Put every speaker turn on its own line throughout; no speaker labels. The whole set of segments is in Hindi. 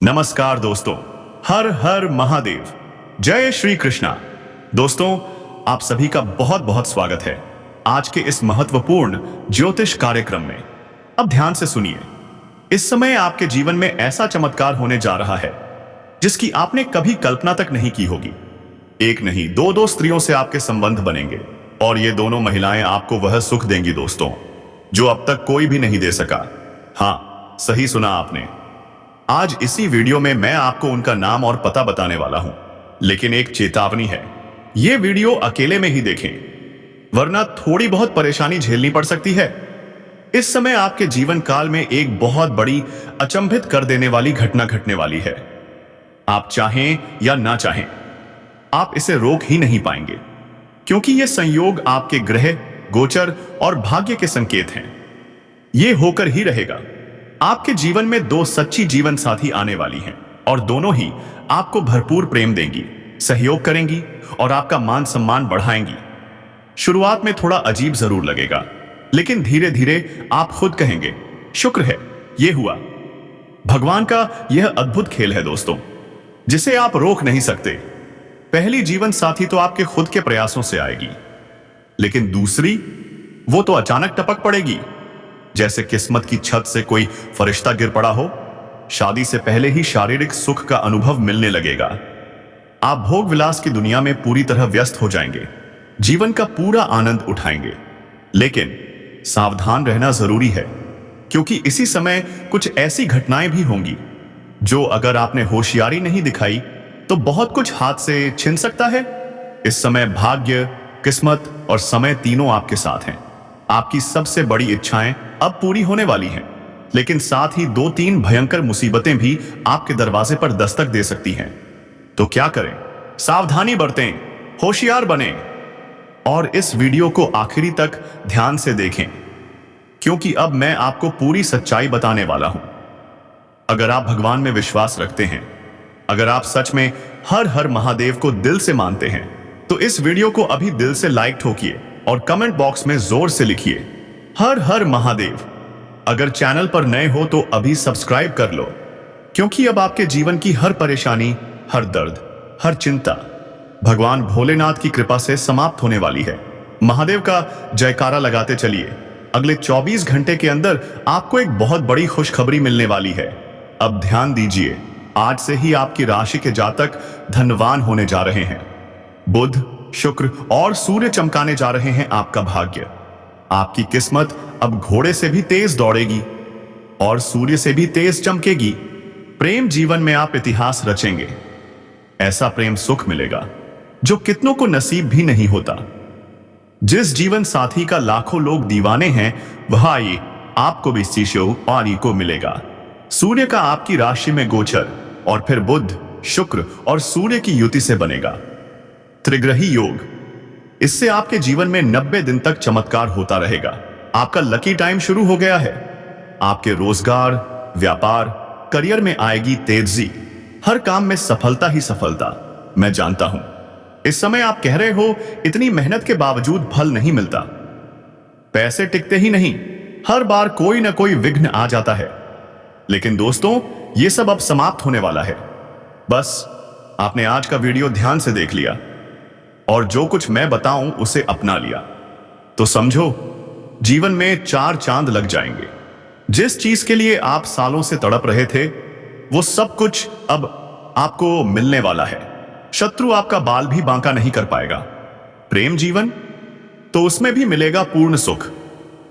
नमस्कार दोस्तों, हर हर महादेव, जय श्री कृष्णा। दोस्तों, आप सभी का बहुत बहुत स्वागत है आज के इस महत्वपूर्ण ज्योतिष कार्यक्रम में। अब ध्यान से सुनिए। इस समय आपके जीवन में ऐसा चमत्कार होने जा रहा है जिसकी आपने कभी कल्पना तक नहीं की होगी। एक नहीं, दो स्त्रियों से आपके संबंध बनेंगे और ये दोनों महिलाएं आपको वह सुख देंगी दोस्तों, जो अब तक कोई भी नहीं दे सका। हाँ, सही सुना आपने। आज इसी वीडियो में मैं आपको उनका नाम और पता बताने वाला हूं, लेकिन एक चेतावनी है, यह वीडियो अकेले में ही देखें, वरना थोड़ी बहुत परेशानी झेलनी पड़ सकती है। इस समय आपके जीवन काल में एक बहुत बड़ी अचंभित कर देने वाली घटना घटने वाली है। आप चाहें या ना चाहें, आप इसे रोक ही नहीं पाएंगे, क्योंकि यह संयोग आपके ग्रह, गोचर और भाग्य के संकेत हैं। यह होकर ही रहेगा। आपके जीवन में दो सच्ची जीवन साथी आने वाली हैं और दोनों ही आपको भरपूर प्रेम देंगी, सहयोग करेंगी और आपका मान सम्मान बढ़ाएंगी। शुरुआत में थोड़ा अजीब जरूर लगेगा, लेकिन धीरे धीरे आप खुद कहेंगे, शुक्र है ये हुआ। भगवान का यह अद्भुत खेल है दोस्तों, जिसे आप रोक नहीं सकते। पहली जीवन साथी तो आपके खुद के प्रयासों से आएगी, लेकिन दूसरी, वो तो अचानक टपक पड़ेगी, जैसे किस्मत की छत से कोई फरिश्ता गिर पड़ा हो। शादी से पहले ही शारीरिक सुख का अनुभव मिलने लगेगा। आप भोग विलास की दुनिया में पूरी तरह व्यस्त हो जाएंगे, जीवन का पूरा आनंद उठाएंगे। लेकिन सावधान रहना जरूरी है, क्योंकि इसी समय कुछ ऐसी घटनाएं भी होंगी जो अगर आपने होशियारी नहीं दिखाई तो बहुत कुछ हाथ से छिन सकता है। इस समय भाग्य, किस्मत और समय तीनों आपके साथ हैं। आपकी सबसे बड़ी इच्छाएं अब पूरी होने वाली हैं, लेकिन साथ ही दो तीन भयंकर मुसीबतें भी आपके दरवाजे पर दस्तक दे सकती हैं। तो क्या करें? सावधानी बरतें, होशियार बनें और इस वीडियो को आखिरी तक ध्यान से देखें, क्योंकि अब मैं आपको पूरी सच्चाई बताने वाला हूं। अगर आप भगवान में विश्वास रखते हैं, अगर आप सच में हर हर महादेव को दिल से मानते हैं, तो इस वीडियो को अभी दिल से लाइक ठोकिए और कमेंट बॉक्स में जोर से लिखिए, हर हर महादेव। अगर चैनल पर नए हो तो अभी सब्सक्राइब कर लो, क्योंकि अब आपके जीवन की हर परेशानी, हर दर्द, हर चिंता भगवान भोलेनाथ की कृपा से समाप्त होने वाली है। महादेव का जयकारा लगाते चलिए। अगले 24 घंटे के अंदर आपको एक बहुत बड़ी खुशखबरी मिलने वाली है। अब ध्यान दीजिए, आज से ही आपकी राशि के जातक धनवान होने जा रहे हैं। बुध, शुक्र और सूर्य चमकाने जा रहे हैं आपका भाग्य। आपकी किस्मत अब घोड़े से भी तेज दौड़ेगी और सूर्य से भी तेज चमकेगी। प्रेम जीवन में आप इतिहास रचेंगे। ऐसा प्रेम सुख मिलेगा जो कितनों को नसीब भी नहीं होता। जिस जीवन साथी का लाखों लोग दीवाने हैं, वह आइए आपको भी शिष्यों को मिलेगा। सूर्य का आपकी राशि में गोचर और फिर बुध, शुक्र और सूर्य की युति से बनेगा त्रिग्रही योग। इससे आपके जीवन में 90 दिन तक चमत्कार होता रहेगा। आपका लकी टाइम शुरू हो गया है। आपके रोजगार, व्यापार, करियर में आएगी तेजी। हर काम में सफलता ही सफलता। मैं जानता हूं, इस समय आप कह रहे हो, इतनी मेहनत के बावजूद फल नहीं मिलता, पैसे टिकते ही नहीं, हर बार कोई ना कोई विघ्न आ जाता है। लेकिन दोस्तों, यह सब अब समाप्त होने वाला है। बस आपने आज का वीडियो ध्यान से देख लिया और जो कुछ मैं बताऊं उसे अपना लिया, तो समझो जीवन में 4 चांद लग जाएंगे। जिस चीज के लिए आप सालों से तड़प रहे थे, वो सब कुछ अब आपको मिलने वाला है। शत्रु आपका बाल भी बांका नहीं कर पाएगा। प्रेम जीवन, तो उसमें भी मिलेगा पूर्ण सुख।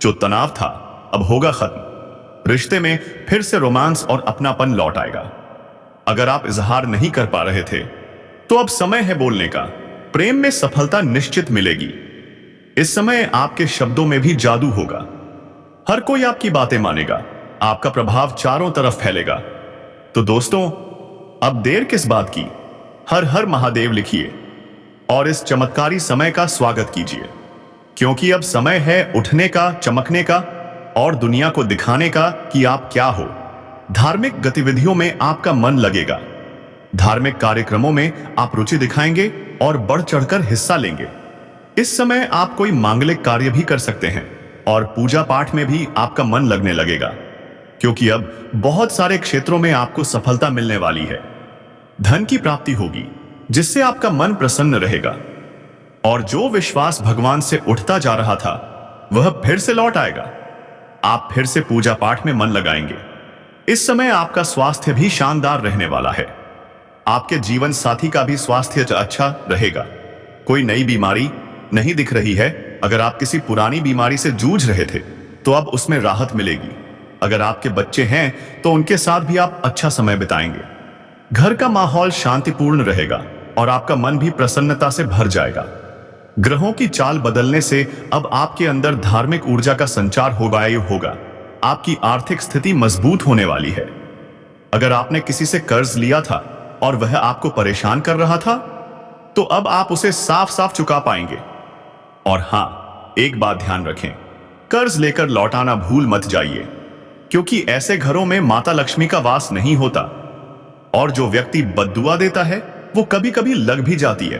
जो तनाव था अब होगा खत्म। रिश्ते में फिर से रोमांस और अपनापन लौट आएगा। अगर आप इजहार नहीं कर पा रहे थे, तो अब समय है बोलने का। प्रेम में सफलता निश्चित मिलेगी। इस समय आपके शब्दों में भी जादू होगा। हर कोई आपकी बातें मानेगा। आपका प्रभाव चारों तरफ फैलेगा। तो दोस्तों, अब देर किस बात की? हर हर महादेव लिखिए और इस चमत्कारी समय का स्वागत कीजिए, क्योंकि अब समय है उठने का, चमकने का और दुनिया को दिखाने का कि आप क्या हो। धार्मिक गतिविधियों में आपका मन लगेगा। धार्मिक कार्यक्रमों में आप रुचि दिखाएंगे और बढ़ चढ़कर हिस्सा लेंगे। इस समय आप कोई मांगलिक कार्य भी कर सकते हैं और पूजा पाठ में भी आपका मन लगने लगेगा, क्योंकि अब बहुत सारे क्षेत्रों में आपको सफलता मिलने वाली है। धन की प्राप्ति होगी जिससे आपका मन प्रसन्न रहेगा और जो विश्वास भगवान से उठता जा रहा था वह फिर से लौट आएगा। आप फिर से पूजा पाठ में मन लगाएंगे। इस समय आपका स्वास्थ्य भी शानदार रहने वाला है। आपके जीवन साथी का भी स्वास्थ्य अच्छा रहेगा। कोई नई बीमारी नहीं दिख रही है। अगर आप किसी पुरानी बीमारी से जूझ रहे थे तो अब उसमें राहत मिलेगी। अगर आपके बच्चे हैं तो उनके साथ भी आप अच्छा समय बिताएंगे। घर का माहौल शांतिपूर्ण रहेगा और आपका मन भी प्रसन्नता से भर जाएगा। ग्रहों की चाल बदलने से अब आपके अंदर धार्मिक ऊर्जा का संचार होगा। आपकी आर्थिक स्थिति मजबूत होने वाली है। अगर आपने किसी से कर्ज लिया था और वह आपको परेशान कर रहा था तो अब आप उसे साफ साफ चुका पाएंगे। और हां, एक बात ध्यान रखें, कर्ज लेकर लौटाना भूल मत जाइए, क्योंकि ऐसे घरों में माता लक्ष्मी का वास नहीं होता और जो व्यक्ति बद्दुआ देता है वो कभी कभी लग भी जाती है।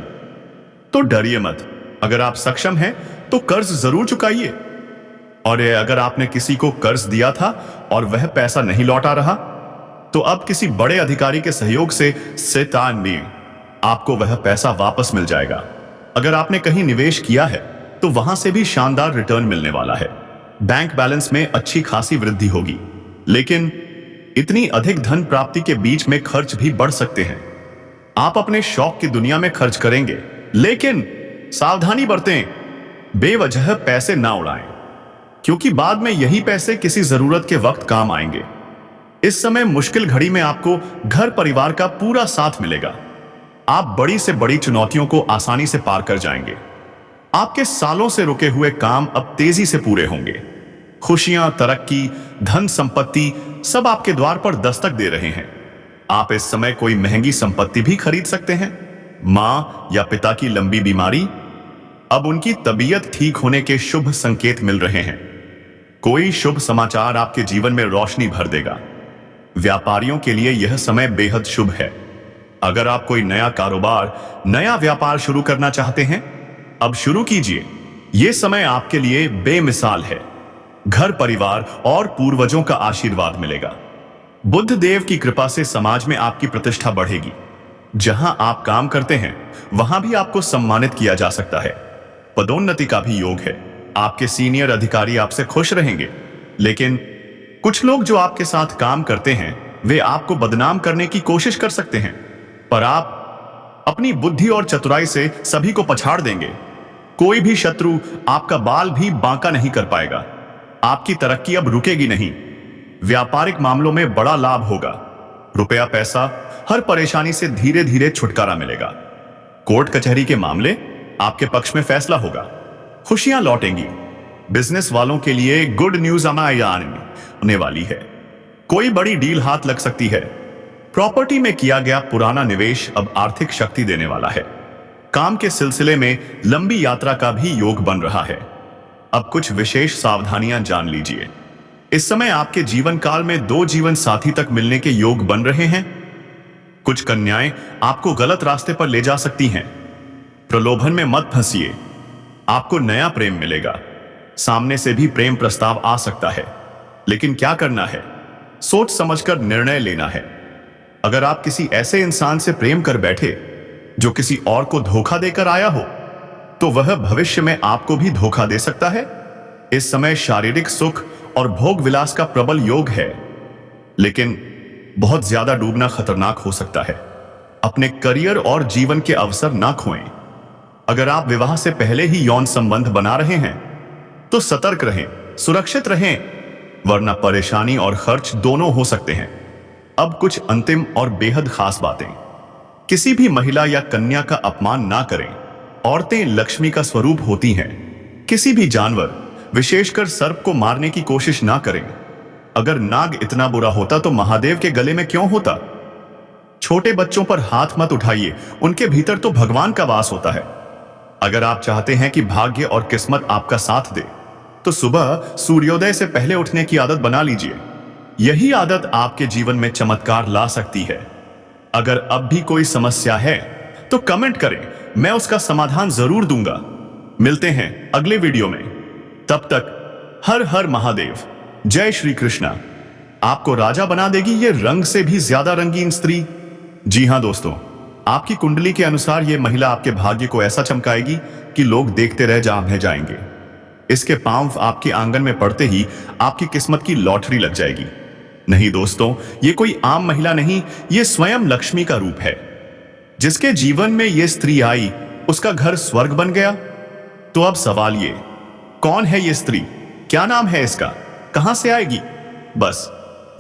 तो डरिए मत। अगर आप सक्षम हैं तो कर्ज जरूर चुकाइए। और अगर आपने किसी को कर्ज दिया था और वह पैसा नहीं लौटा रहा तो अब किसी बड़े अधिकारी के सहयोग से शैतान में आपको वह पैसा वापस मिल जाएगा। अगर आपने कहीं निवेश किया है तो वहां से भी शानदार रिटर्न मिलने वाला है। बैंक बैलेंस में अच्छी खासी वृद्धि होगी, लेकिन इतनी अधिक धन प्राप्ति के बीच में खर्च भी बढ़ सकते हैं। आप अपने शौक की दुनिया में खर्च करेंगे, लेकिन सावधानी बरतें, बेवजह पैसे ना उड़ाएं, क्योंकि बाद में यही पैसे किसी जरूरत के वक्त काम आएंगे। इस समय मुश्किल घड़ी में आपको घर परिवार का पूरा साथ मिलेगा। आप बड़ी से बड़ी चुनौतियों को आसानी से पार कर जाएंगे। आपके सालों से रुके हुए काम अब तेजी से पूरे होंगे। खुशियां, तरक्की, धन संपत्ति सब आपके द्वार पर दस्तक दे रहे हैं। आप इस समय कोई महंगी संपत्ति भी खरीद सकते हैं। मां या पिता की लंबी बीमारी, अब उनकी तबीयत ठीक होने के शुभ संकेत मिल रहे हैं। कोई शुभ समाचार आपके जीवन में रोशनी भर देगा। व्यापारियों के लिए यह समय बेहद शुभ है। अगर आप कोई नया कारोबार, नया व्यापार शुरू करना चाहते हैं, अब शुरू कीजिए। यह समय आपके लिए बेमिसाल है। घर परिवार और पूर्वजों का आशीर्वाद मिलेगा। बुद्ध देव की कृपा से समाज में आपकी प्रतिष्ठा बढ़ेगी। जहां आप काम करते हैं वहां भी आपको सम्मानित किया जा सकता है। पदोन्नति का भी योग है। आपके सीनियर अधिकारी आपसे खुश रहेंगे, लेकिन कुछ लोग जो आपके साथ काम करते हैं वे आपको बदनाम करने की कोशिश कर सकते हैं, पर आप अपनी बुद्धि और चतुराई से सभी को पछाड़ देंगे। कोई भी शत्रु आपका बाल भी बांका नहीं कर पाएगा। आपकी तरक्की अब रुकेगी नहीं। व्यापारिक मामलों में बड़ा लाभ होगा। रुपया पैसा, हर परेशानी से धीरे धीरे छुटकारा मिलेगा। कोर्ट कचहरी के मामले आपके पक्ष में फैसला होगा। खुशियां लौटेंगी। बिजनेस वालों के लिए गुड न्यूज आने वाली है। कोई बड़ी डील हाथ लग सकती है। प्रॉपर्टी में किया गया पुराना निवेश अब आर्थिक शक्ति देने वाला है। काम के सिलसिले में लंबी यात्रा का भी योग बन रहा है। अब कुछ विशेष सावधानियां जान लीजिए। इस समय आपके जीवन काल में 2 जीवन साथी तक मिलने के योग बन रहे हैं। कुछ कन्याएं आपको गलत रास्ते पर ले जा सकती हैं। प्रलोभन में मत फंसिए। आपको नया प्रेम मिलेगा। सामने से भी प्रेम प्रस्ताव आ सकता है, लेकिन क्या करना है, सोच समझकर निर्णय लेना है। अगर आप किसी ऐसे इंसान से प्रेम कर बैठे जो किसी और को धोखा देकर आया हो, तो वह भविष्य में आपको भी धोखा दे सकता है। इस समय शारीरिक सुख और भोग विलास का प्रबल योग है, लेकिन बहुत ज्यादा डूबना खतरनाक हो सकता है। अपने करियर और जीवन के अवसर ना खोएं। अगर आप विवाह से पहले ही यौन संबंध बना रहे हैं तो सतर्क रहें, सुरक्षित रहें, वरना परेशानी और खर्च दोनों हो सकते हैं। अब कुछ अंतिम और बेहद खास बातें। किसी भी महिला या कन्या का अपमान ना करें। औरतें लक्ष्मी का स्वरूप होती हैं। किसी भी जानवर, विशेषकर सर्प को मारने की कोशिश ना करें। अगर नाग इतना बुरा होता तो महादेव के गले में क्यों होता? छोटे बच्चों पर हाथ मत उठाइए, उनके भीतर तो भगवान का वास होता है। अगर आप चाहते हैं कि भाग्य और किस्मत आपका साथ दे, तो सुबह सूर्योदय से पहले उठने की आदत बना लीजिए। यही आदत आपके जीवन में चमत्कार ला सकती है। अगर अब भी कोई समस्या है तो कमेंट करें, मैं उसका समाधान जरूर दूंगा। मिलते हैं अगले वीडियो में। तब तक हर हर महादेव। जय श्री कृष्णा। आपको राजा बना देगी ये रंग से भी ज्यादा रंगीन स्त्री। जी हां दोस्तों, आपकी कुंडली के अनुसार ये महिला आपके भाग्य को ऐसा चमकाएगी कि लोग देखते रह जाएंगे। इसके पांव आपके आंगन में पड़ते ही आपकी किस्मत की लॉटरी लग जाएगी। नहीं दोस्तों, ये कोई आम महिला नहीं, ये स्वयं लक्ष्मी का रूप है। जिसके जीवन में ये स्त्री आई उसका घर स्वर्ग बन गया। तो अब सवाल ये, कौन है ये स्त्री, क्या नाम है इसका, कहां से आएगी? बस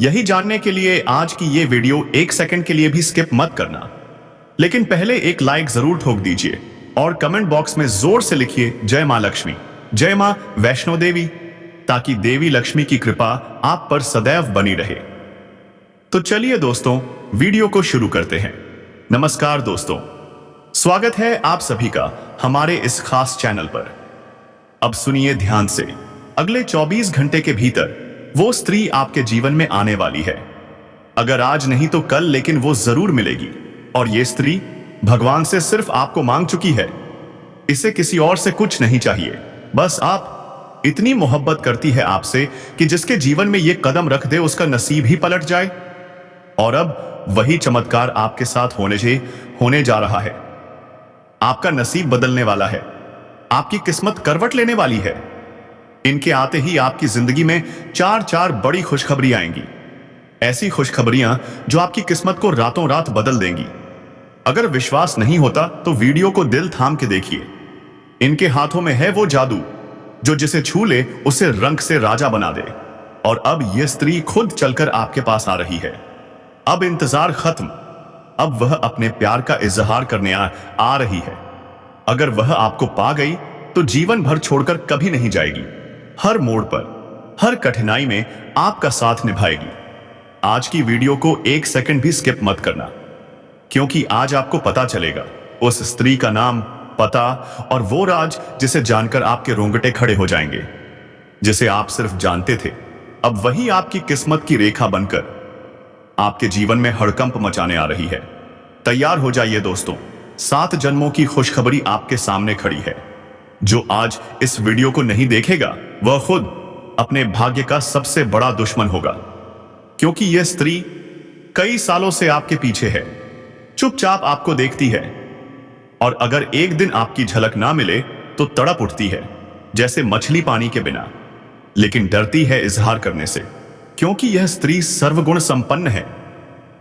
यही जानने के लिए आज की ये वीडियो एक सेकंड के लिए भी स्किप मत करना। लेकिन पहले एक लाइक जरूर ठोक दीजिए और कमेंट बॉक्स में जोर से लिखिए जय मां लक्ष्मी, जय मां वैष्णो देवी, ताकि देवी लक्ष्मी की कृपा आप पर सदैव बनी रहे। तो चलिए दोस्तों, वीडियो को शुरू करते हैं। नमस्कार दोस्तों, स्वागत है आप सभी का हमारे इस खास चैनल पर। अब सुनिए ध्यान से, अगले 24 घंटे के भीतर वो स्त्री आपके जीवन में आने वाली है। अगर आज नहीं तो कल, लेकिन वो जरूर मिलेगी। और ये स्त्री भगवान से सिर्फ आपको मांग चुकी है। इसे किसी और से कुछ नहीं चाहिए, बस आप। इतनी मोहब्बत करती है आपसे कि जिसके जीवन में ये कदम रख दे उसका नसीब ही पलट जाए। और अब वही चमत्कार आपके साथ होने जा रहा है। आपका नसीब बदलने वाला है, आपकी किस्मत करवट लेने वाली है। इनके आते ही आपकी जिंदगी में चार बड़ी खुशखबरी आएंगी। ऐसी खुशखबरियां जो आपकी किस्मत को रातों रात बदल देंगी। अगर विश्वास नहीं होता तो वीडियो को दिल थाम के देखिए। इनके हाथों में है वो जादू जो जिसे छू ले उसे रंग से राजा बना दे। और अब यह स्त्री खुद चलकर आपके पास आ रही है। अब इंतजार खत्म, अब वह अपने प्यार का इजहार करने आ रही है। अगर वह आपको पा गई तो जीवन भर छोड़कर कभी नहीं जाएगी। हर मोड़ पर, हर कठिनाई में आपका साथ निभाएगी। आज की वीडियो को एक सेकंड भी स्किप मत करना, क्योंकि आज आपको पता चलेगा उस स्त्री का नाम, पता और वो राज जिसे जानकर आपके रोंगटे खड़े हो जाएंगे। जिसे आप सिर्फ जानते थे, अब वही आपकी किस्मत की रेखा बनकर आपके जीवन में हड़कंप मचाने आ रही है। तैयार हो जाइए दोस्तों, 7 जन्मों की खुशखबरी आपके सामने खड़ी है। जो आज इस वीडियो को नहीं देखेगा वह खुद अपने भाग्य का सबसे बड़ा दुश्मन होगा। क्योंकि यह स्त्री कई सालों से आपके पीछे है, चुपचाप आपको देखती है। और अगर एक दिन आपकी झलक ना मिले तो तड़प उठती है, जैसे मछली पानी के बिना। लेकिन डरती है इजहार करने से, क्योंकि यह स्त्री सर्वगुण संपन्न है,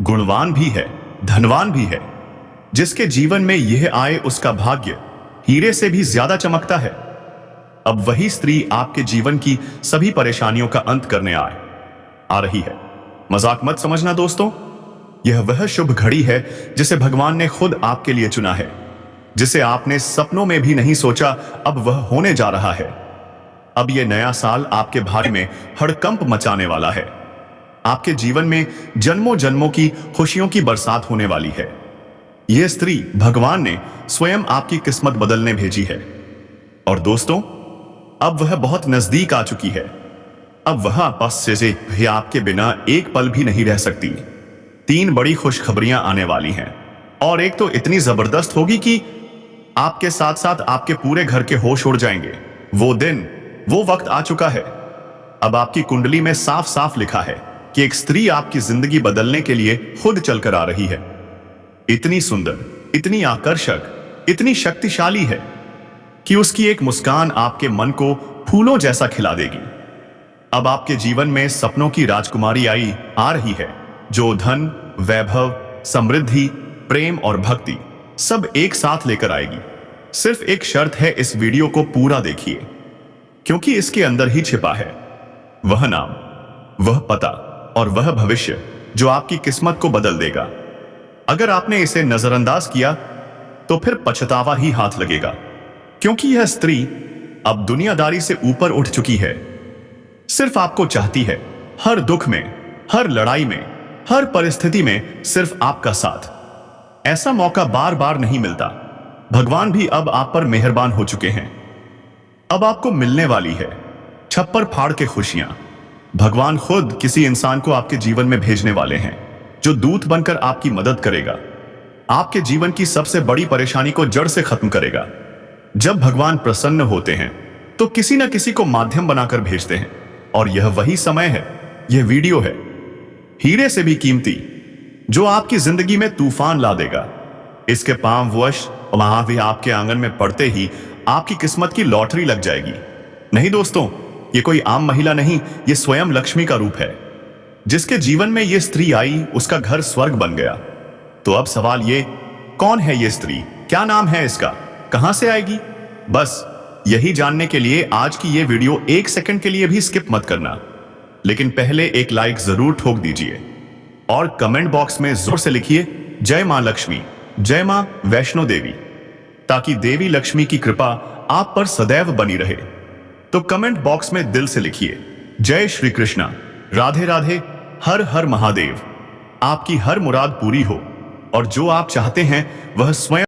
गुणवान भी है, धनवान भी है। जिसके जीवन में यह आए उसका भाग्य हीरे से भी ज्यादा चमकता है। अब वही स्त्री आपके जीवन की सभी परेशानियों का अंत करने आ रही है। मजाक मत समझना दोस्तों, यह वह शुभ घड़ी है जिसे भगवान ने खुद आपके लिए चुना है। जिसे आपने सपनों में भी नहीं सोचा, अब वह होने जा रहा है। अब यह नया साल आपके भाग्य में हड़कंप मचाने वाला है। आपके जीवन में जन्मों जन्मों की खुशियों की बरसात होने वाली है। यह स्त्री भगवान ने स्वयं आपकी किस्मत बदलने भेजी है। और दोस्तों, अब वह बहुत नजदीक आ चुकी है। अब वह पास से भी आपके बिना एक पल भी नहीं रह सकती। 3 बड़ी खुशखबरियां आने वाली हैं, और एक तो इतनी जबरदस्त होगी कि आपके साथ साथ आपके पूरे घर के होश उड़ जाएंगे। वो दिन, वो वक्त आ चुका है। अब आपकी कुंडली में साफ साफ लिखा है कि एक स्त्री आपकी जिंदगी बदलने के लिए खुद चलकर आ रही है। इतनी सुंदर, इतनी आकर्षक, इतनी शक्तिशाली है कि उसकी एक मुस्कान आपके मन को फूलों जैसा खिला देगी। अब आपके जीवन में सपनों की राजकुमारी आ रही है, जो धन, वैभव, समृद्धि, प्रेम और भक्ति सब एक साथ लेकर आएगी। सिर्फ एक शर्त है, इस वीडियो को पूरा देखिए, क्योंकि इसके अंदर ही छिपा है वह नाम, वह पता और वह भविष्य जो आपकी किस्मत को बदल देगा। अगर आपने इसे नजरअंदाज किया तो फिर पछतावा ही हाथ लगेगा, क्योंकि यह स्त्री अब दुनियादारी से ऊपर उठ चुकी है। सिर्फ आपको चाहती है, हर दुख में, हर लड़ाई में, हर परिस्थिति में सिर्फ आपका साथ। ऐसा मौका बार बार नहीं मिलता। भगवान भी अब आप पर मेहरबान हो चुके हैं। अब आपको मिलने वाली है छप्पर फाड़ के खुशियां। भगवान खुद किसी इंसान को आपके जीवन में भेजने वाले हैं, जो दूत बनकर आपकी मदद करेगा, आपके जीवन की सबसे बड़ी परेशानी को जड़ से खत्म करेगा। जब भगवान प्रसन्न होते हैं तो किसी न किसी को माध्यम बनाकर भेजते हैं, और यह वही समय है, यह वीडियो है हीरे से भी कीमती, जो आपकी जिंदगी में तूफान ला देगा। इसके पांव वश वहां भी आपके आंगन में पड़ते ही आपकी किस्मत की लॉटरी लग जाएगी। नहीं दोस्तों, ये कोई आम महिला नहीं, ये स्वयं लक्ष्मी का रूप है। जिसके जीवन में ये स्त्री आई, उसका घर स्वर्ग बन गया। तो अब सवाल ये, कौन है ये स्त्री, क्या नाम है इसका, कहां से आएगी? बस यही जानने के लिए आज की ये वीडियो 1 सेकंड के लिए भी स्किप मत करना। लेकिन पहले एक लाइक जरूर ठोक दीजिए और कमेंट बॉक्स में जोर से लिखिए जय मां लक्ष्मी, जय मां वैष्णो देवी, ताकि देवी लक्ष्मी की कृपा आप पर सदैव बनी रहे। तो कमेंट बॉक्स में दिल से लिखिए जय श्री कृष्णा, राधे राधे, हर हर महादेव। आपकी हर मुराद पूरी हो और जो आप चाहते हैं वह स्वयं